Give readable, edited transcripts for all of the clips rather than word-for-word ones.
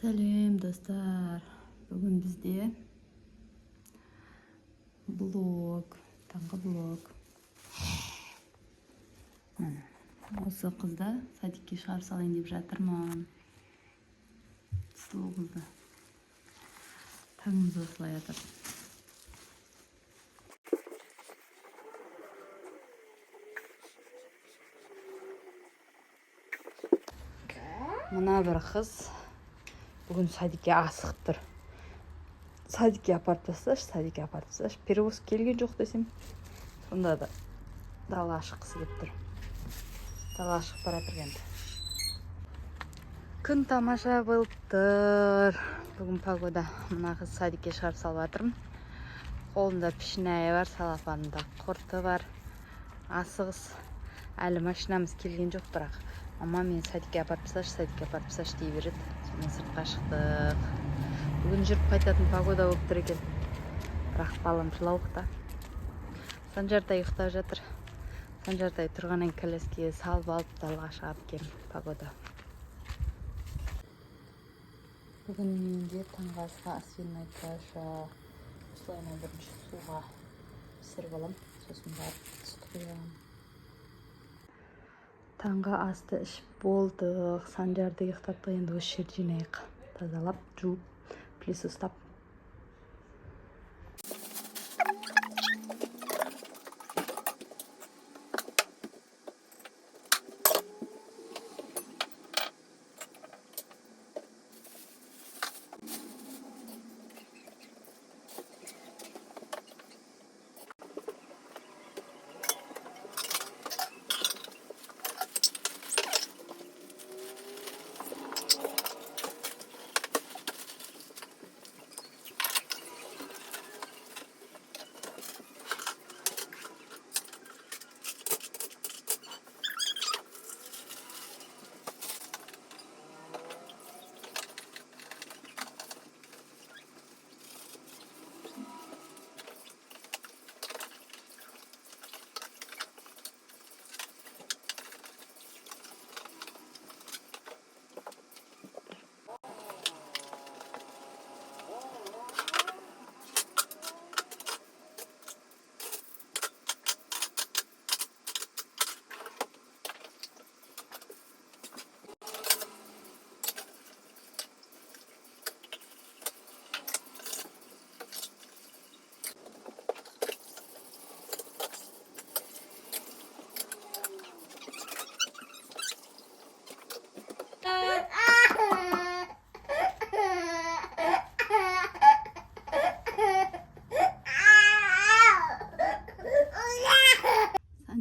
Сәлем достар. Бүгін бізде блог, таңғы блог. Осы қызды садикке шығарып салайын деп жатырмын. Сұлу қызды. Таңымыз осылай жатыр. Мына бір қыз бүгін садикке асығып тұр. Садикке апарып тасташы, перевозка келген жоқ десем. Сонда да дала шыққысы келіп тұр. Дала шығып бара жатыр енді. Күн тамаша болып тұр. Бүгін погода. Мына қыз садикке шығарып салып жатырмын. Қолында пішінайы бар, салапанында құрты бар. Асығыс. Әлі машинамыз келген жоқ, бірақ мама мен садикке апарып тасташы дей береді. Сонымен сыртқа шықтық. Бүгін жүріп қайтатын погода болып тұр екен. Бірақ балам жылауықта. Санжартай ұйықтап жатыр. Санжартай тұрғаннан коляскеге салып алып далаға шығарып кем погода. Бүгін менде таңғы асқа асфенный каша. Осылайына бірінші суға пісіріп алам. Сосын барып сүт құямын. Таңғы асты ішіп болдық. Санжарды ұйықтатты, енді осы жерді жинайық. Тазалап, жуып, плес ұстап.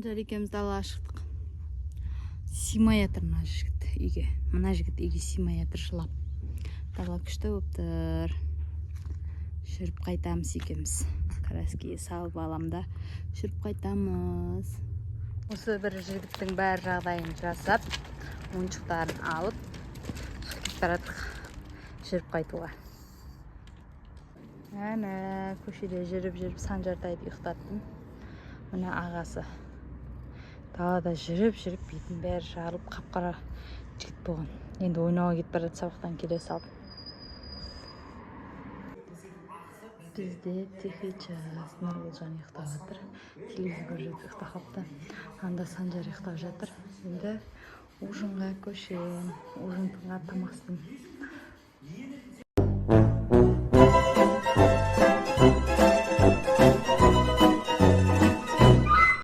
Санжар екеуміз далаға шықтық. Симай жатыр мына жігіт үйге. Мына жігіт үйге симай жатыр жылап. Дала күшті болып тұр. Жүріп қайтамыз екеуміз. Краскеге салып аламда жүріп қайтамыз. Осы бір жігіттің бәр жағдайын жасап, ойыншықтарын алып, кетіп барадық жүріп қайтуға. Әне, көшеде жүріп Санжартайды ұйықтаттым. Мына ағасы. Далада жүріп бетін бәрі жарылып қап-қара жігіт болған. Енді ойнауға кетіп барады, сабақтан келе салып. Бізде тихий час. Нұрғылжан ұйықтап жатыр. Телевизор көріп ұйықтап қалыпты. Анда Санжар ұйықтап жатыр. Енді ужинға көшем. Ужин тамақ істеймін.